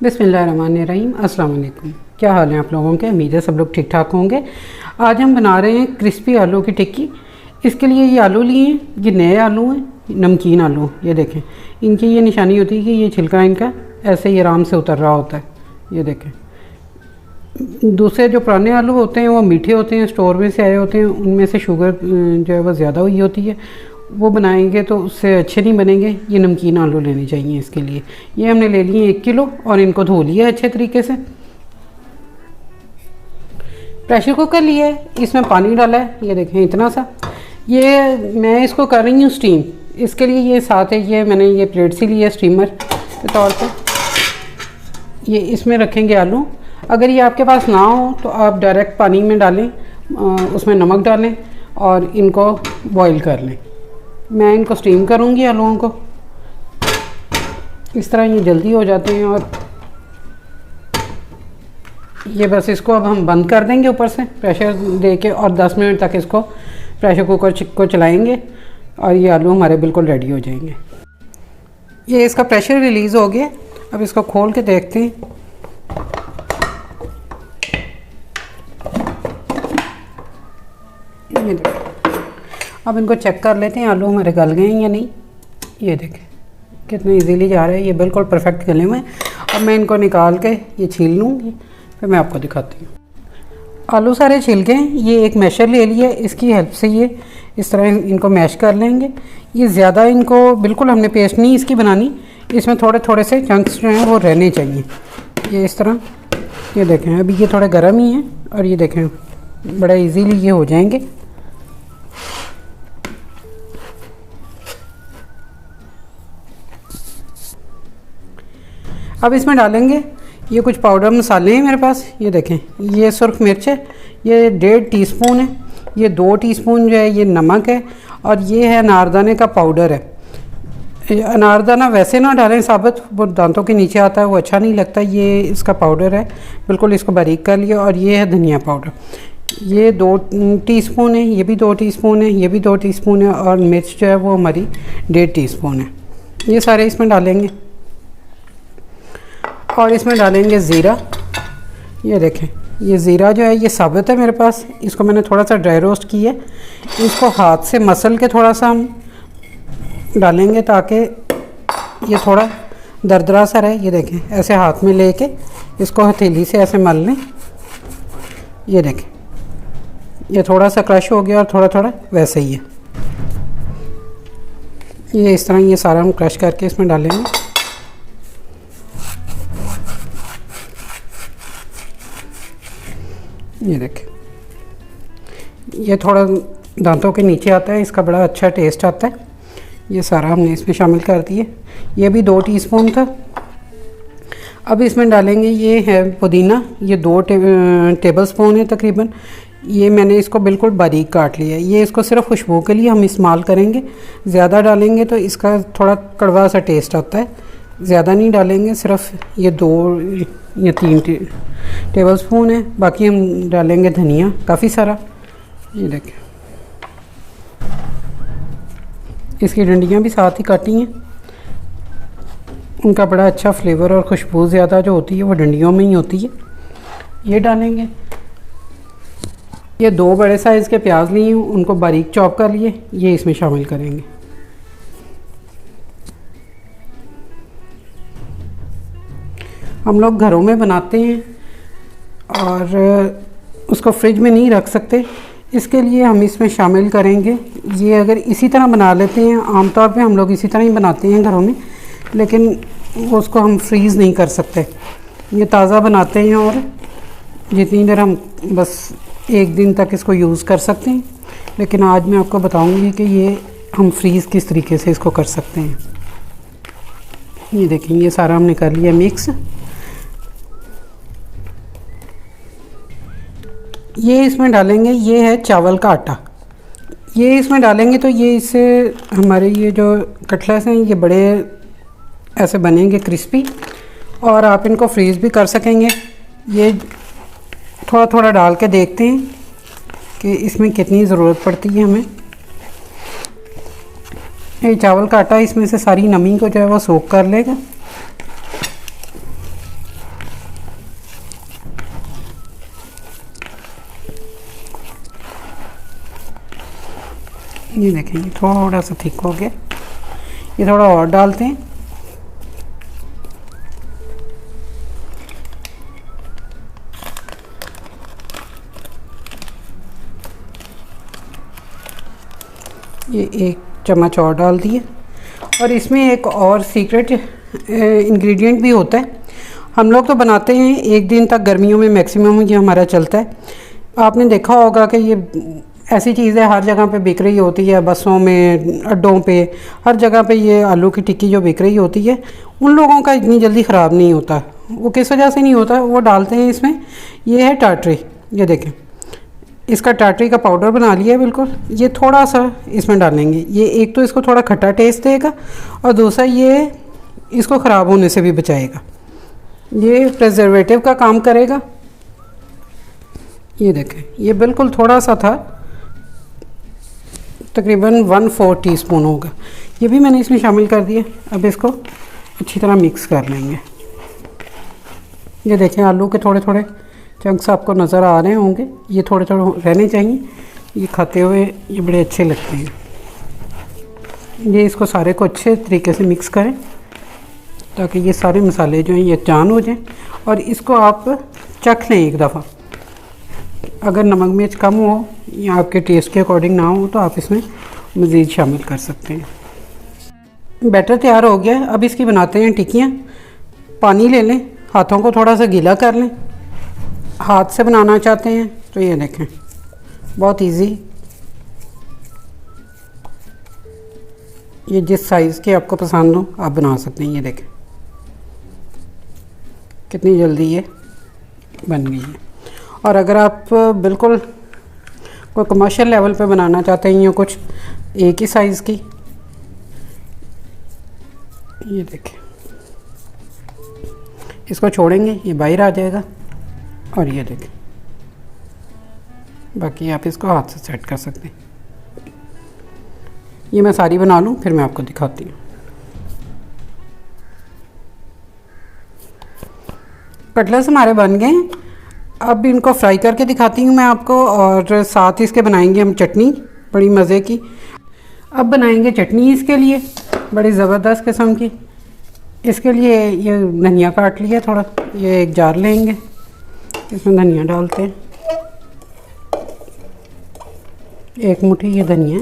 बिस्मिल्लाहिर्रहमानिर्रहीम। अस्सलाम वालेकुम। क्या हाल है आप लोगों के? उम्मीद है सब लोग ठीक ठाक होंगे। आज हम बना रहे हैं क्रिस्पी आलू की टिक्की। इसके लिए ये आलू लिए हैं, ये नए आलू हैं, नमकीन आलू। ये देखें, इनकी ये निशानी होती है कि ये छिलका इनका ऐसे ही आराम से उतर रहा होता है। ये देखें, दूसरे जो पुराने आलू होते हैं वो मीठे होते हैं, स्टोर में से आए होते हैं, उनमें से शुगर जो है वो ज़्यादा हुई होती है, वो बनाएंगे तो उससे अच्छे नहीं बनेंगे। ये नमकीन आलू लेने चाहिए इसके लिए। ये हमने ले लिए 1 किलो और इनको धो लिया अच्छे तरीके से। प्रेशर कुकर लिया है, इसमें पानी डाला है, ये देखें इतना सा। ये मैं इसको कर रही हूँ स्टीम। इसके लिए ये साथ है, ये मैंने ये प्लेट सी ली है स्टीमर के तौर पर। ये इसमें रखेंगे आलू। अगर ये आपके पास ना हो तो आप डायरेक्ट पानी में डालें, उसमें नमक डालें और इनको बॉईल कर लें। मैं इनको स्टीम करूँगी आलूओं को। इस तरह ये जल्दी हो जाते हैं। और ये बस इसको अब हम बंद कर देंगे ऊपर से प्रेशर दे के, और 10 मिनट तक इसको प्रेशर कुकर को चलाएंगे और ये आलू हमारे बिल्कुल रेडी हो जाएंगे। ये इसका प्रेशर रिलीज़ हो गया। अब इसको खोल के देखते हैं। ये देखिए, अब इनको चेक कर लेते हैं आलू हमारे गल गए हैं या नहीं। ये देखें कितने इजीली जा रहे हैं, ये बिल्कुल परफेक्ट गले हुए हैं। अब मैं इनको निकाल के ये छील लूँगी, फिर मैं आपको दिखाती हूँ। आलू सारे छिल गए। ये एक मैशर ले लिया, इसकी हेल्प से ये इस तरह इनको मैश कर लेंगे। ये ज़्यादा इनको बिल्कुल हमने पेस्ट नहीं इसकी बनानी, इसमें थोड़े थोड़े से चंक्स जो हैं वो रहने चाहिए। ये इस तरह, ये देखें अभी ये थोड़े गर्म ही हैं और ये देखें बड़ा इजीली ये हो जाएंगे। अब इसमें डालेंगे ये कुछ पाउडर मसाले हैं मेरे पास। ये देखें, ये सुर्ख मिर्च है, ये 1.5 टीस्पून है। ये 2 टीस्पून जो है ये नमक है, और ये है अनारदाने का पाउडर है। अनारदाना वैसे ना डालें साबुत, वो दांतों के नीचे आता है, वो अच्छा नहीं लगता। ये इसका पाउडर है, बिल्कुल इसको बारीक कर लिया। और ये है धनिया पाउडर, ये 2 टीस्पून है। ये भी 2 टीस्पून है, ये भी 2 टीस्पून है। और मिर्च जो है वो हमारी 1.5 टीस्पून है। ये सारे इसमें डालेंगे। और इसमें डालेंगे ज़ीरा। ये देखें, ये ज़ीरा जो है ये साबुत है मेरे पास, इसको मैंने थोड़ा सा ड्राई रोस्ट किया है। इसको हाथ से मसल के थोड़ा सा हम डालेंगे ताकि ये थोड़ा दरदरा सा रहे। ये देखें, ऐसे हाथ में लेके इसको हथेली से ऐसे मल लें। ये देखें, ये थोड़ा सा क्रश हो गया और थोड़ा थोड़ा वैसे ही है। ये इस तरह ये सारा हम क्रश करके इसमें डालेंगे। ये देखें, ये थोड़ा दांतों के नीचे आता है, इसका बड़ा अच्छा टेस्ट आता है। ये सारा हमने इसमें शामिल कर दिए। ये भी 2 टीस्पून था। अब इसमें डालेंगे, ये है पुदीना, ये 2 टेबल स्पून है तकरीबन। ये मैंने इसको बिल्कुल बारीक काट लिया है। ये इसको सिर्फ खुशबू के लिए हम इस्तेमाल करेंगे। ज़्यादा डालेंगे तो इसका थोड़ा कड़वा सा टेस्ट आता है, ज़्यादा नहीं डालेंगे। सिर्फ ये 2 या 3 टेबल स्पून है। बाकी हम डालेंगे धनिया काफ़ी सारा। ये देखें, इसकी डंडियाँ भी साथ ही काटी हैं। उनका बड़ा अच्छा फ्लेवर और खुशबू ज़्यादा जो होती है वो डंडियों में ही होती है। ये डालेंगे। ये 2 बड़े साइज़ के प्याज लिए हूँ, उनको बारीक चॉप कर लिए, ये इसमें शामिल करेंगे। हम लोग घरों में बनाते हैं और उसको फ्रिज में नहीं रख सकते, इसके लिए हम इसमें शामिल करेंगे। ये अगर इसी तरह बना लेते हैं, आमतौर पे हम लोग इसी तरह ही बनाते हैं घरों में, लेकिन उसको हम फ्रीज़ नहीं कर सकते। ये ताज़ा बनाते हैं और जितनी देर हम बस 1 दिन तक इसको यूज़ कर सकते हैं। लेकिन आज मैं आपको बताऊंगी कि ये हम फ्रीज़ किस तरीके से इसको कर सकते हैं। ये देखें, ये सारा हमने कर लिया मिक्स। ये इसमें डालेंगे, ये है चावल का आटा। ये इसमें डालेंगे तो ये इससे हमारे ये जो कटलेट्स हैं ये बड़े ऐसे बनेंगे क्रिस्पी, और आप इनको फ्रीज़ भी कर सकेंगे। ये थोड़ा थोड़ा डाल के देखते हैं कि इसमें कितनी ज़रूरत पड़ती है हमें। ये चावल का आटा इसमें से सारी नमी को जो है वो सोख कर लेगा। ये देखें ये थोड़ा सा थिक हो गया, ये थोड़ा और डालते हैं। ये 1 चम्मच और डाल दिए। और इसमें एक और सीक्रेट इंग्रेडिएंट भी होता है। हम लोग तो बनाते हैं 1 दिन तक, गर्मियों में मैक्सिमम ये हमारा चलता है। आपने देखा होगा कि ये ऐसी चीज़ें हर जगह पे बिक रही होती है, बसों में, अड्डों पे, हर जगह पे ये आलू की टिक्की जो बिक रही होती है, उन लोगों का इतनी जल्दी ख़राब नहीं होता। वो किस वजह से नहीं होता, वो डालते हैं इसमें, ये है टाटरी। ये देखें, इसका टाटरी का पाउडर बना लिया है बिल्कुल। ये थोड़ा सा इसमें डालेंगे, ये एक तो इसको थोड़ा खट्टा टेस्ट देगा और दूसरा ये इसको ख़राब होने से भी बचाएगा। ये प्रिजर्वेटिव का काम करेगा। ये देखें, ये बिल्कुल थोड़ा सा था, तकरीबन 1/4 टीस्पून होगा। ये भी मैंने इसमें शामिल कर दिया। अब इसको अच्छी तरह मिक्स कर लेंगे। ये देखें, आलू के थोड़े थोड़े चंक्स आपको नज़र आ रहे होंगे, ये थोड़े थोड़े रहने चाहिए। ये खाते हुए ये बड़े अच्छे लगते हैं। ये इसको सारे को अच्छे तरीके से मिक्स करें ताकि ये सारे मसाले जो हैं ये जान हो जाएं। और इसको आप चख लें एक दफ़ा। अगर नमक मिर्च कम हो या आपके टेस्ट के अकॉर्डिंग ना हो तो आप इसमें मज़ीद शामिल कर सकते हैं। बैटर तैयार हो गया है। अब इसकी बनाते हैं टिक्कियाँ। पानी ले लें, हाथों को थोड़ा सा गीला कर लें। हाथ से बनाना चाहते हैं तो ये देखें, बहुत इजी। ये जिस साइज़ के आपको पसंद हो आप बना सकते हैं। ये देखें कितनी जल्दी ये बन गई है। और अगर आप बिल्कुल कोई कमर्शियल लेवल पे बनाना चाहते हैं या कुछ एक ही साइज़ की, ये देखें, इसको छोड़ेंगे ये बाहर आ जाएगा। और ये देखें, बाकी आप इसको हाथ से सेट कर सकते हैं। ये मैं सारी बना लूँ फिर मैं आपको दिखाती हूँ। कटलेट्स हमारे बन गए। अब इनको फ्राई करके दिखाती हूँ मैं आपको, और साथ ही इसके बनाएंगे हम चटनी बड़ी मज़े की। अब बनाएंगे चटनी इसके लिए बड़ी ज़बरदस्त किस्म की। इसके लिए ये धनिया काट लिया थोड़ा, ये एक जार लेंगे, इसमें धनिया डालते हैं। 1 मुट्ठी ये धनिया,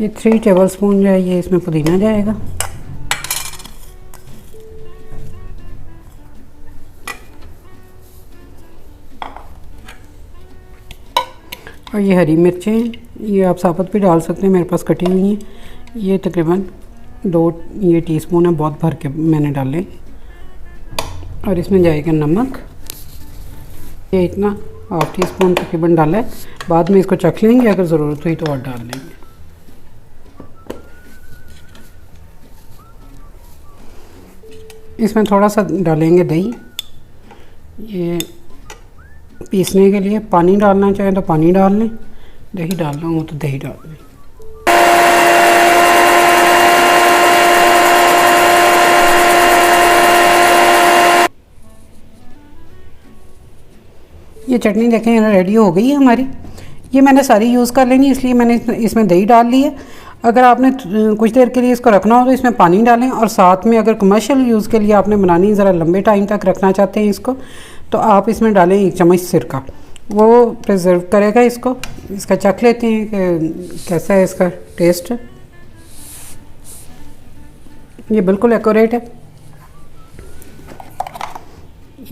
ये 3 टेबलस्पून जो है ये इसमें पुदीना जाएगा। और ये हरी मिर्चें, ये आप साबुत भी डाल सकते हैं, मेरे पास कटी हुई हैं। ये तकरीबन 2 ये टीस्पून है, बहुत भर के मैंने डाले। और इसमें जाएगा नमक, ये इतना 1/2 टीस्पून तकरीबन डाला है। बाद में इसको चख लेंगे, अगर ज़रूरत हुई तो और डाल लेंगे। इसमें थोड़ा सा डालेंगे दही, ये पीसने के लिए। पानी डालना चाहें तो पानी डाल लें, दही डालना हो तो दही डाल लें। ये चटनी देखें रेडी हो गई है हमारी। ये मैंने सारी यूज़ कर लेनी, इसलिए मैंने इसमें दही डाल ली है। अगर आपने कुछ देर के लिए इसको रखना हो तो इसमें पानी डालें। और साथ में अगर कमर्शियल यूज़ के लिए आपने बनानी, ज़रा लंबे टाइम तक रखना चाहते हैं इसको, तो आप इसमें डालें 1 चम्मच सिरका, वो प्रिजर्व करेगा इसको। इसका चख लेते हैं कि कैसा है इसका टेस्ट। ये बिल्कुल एक्यूरेट है।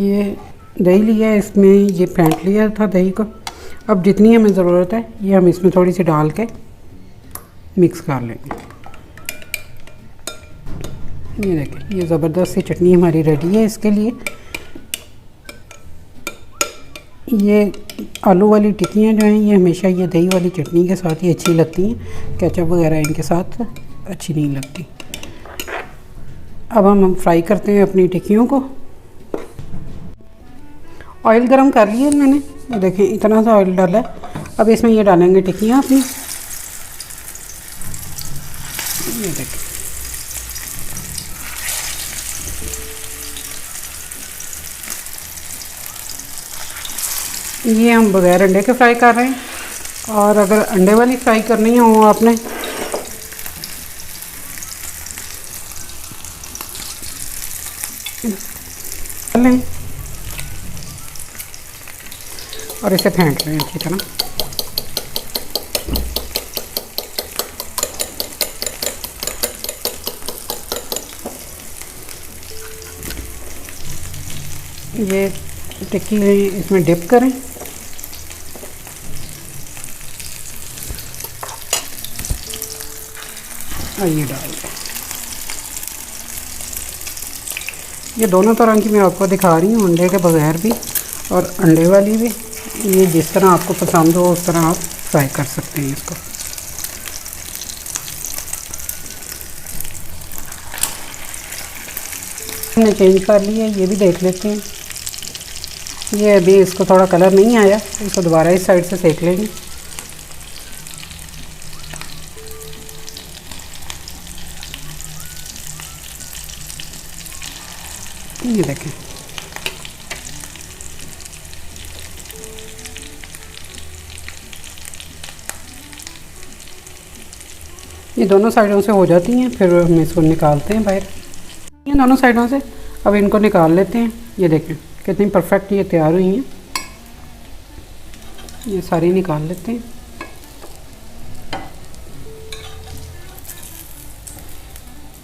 ये दही लिया है, इसमें ये फेंट लिया था दही को। अब जितनी हमें ज़रूरत है ये हम इसमें थोड़ी सी डाल के मिक्स कर लेंगे। ये देखें, ये ज़बरदस्त सी चटनी हमारी रेडी है इसके लिए। ये आलू वाली टिक्कियाँ जो हैं ये हमेशा ये दही वाली चटनी के साथ ही अच्छी लगती हैं, केचप वगैरह इनके साथ अच्छी नहीं लगती। अब हम फ्राई करते हैं अपनी टिक्कियों को। ऑयल गरम कर लिया मैंने, देखें इतना सा ऑयल डाला है। अब इसमें ये डालेंगे टिक्कियाँ अपनी। ये देखें, ये हम बगैर अंडे के फ्राई कर रहे हैं, और अगर अंडे वाली फ्राई करनी हो आपने लें और इसे फेंट लें अच्छी तरह। ये टिक्की इसमें डिप करें और ये डाल दें। ये दोनों तरह की मैं आपको दिखा रही हूँ, अंडे के बगैर भी और अंडे वाली भी। ये जिस तरह आपको पसंद हो उस तरह आप फ्राई कर सकते हैं इसको। हमने चेंज कर लिया, ये भी देख लेते हैं। ये अभी इसको थोड़ा कलर नहीं आया, इसको दोबारा इस साइड से सेक लेंगे। ये देखें, ये दोनों साइडों से हो जाती हैं, फिर हम इसको निकालते हैं बाहर। ये दोनों साइडों से अब इनको निकाल लेते हैं। ये देखें कितनी परफेक्ट ये तैयार हुई हैं। ये सारी निकाल लेते हैं।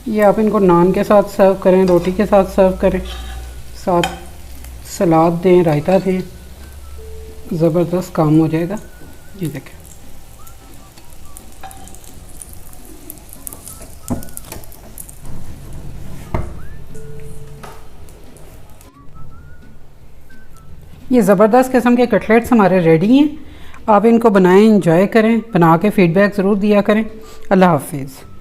ये आप इनको नान के साथ सर्व करें, रोटी के साथ सर्व करें, साथ सलाद दें, रायता दें, ज़बरदस्त काम हो जाएगा। ये देखें, ये ज़बरदस्त किस्म के कटलेट्स हमारे रेडी हैं। आप इनको बनाएं, इंजॉय करें, बना के फ़ीडबैक ज़रूर दिया करें। अल्लाह हाफिज़।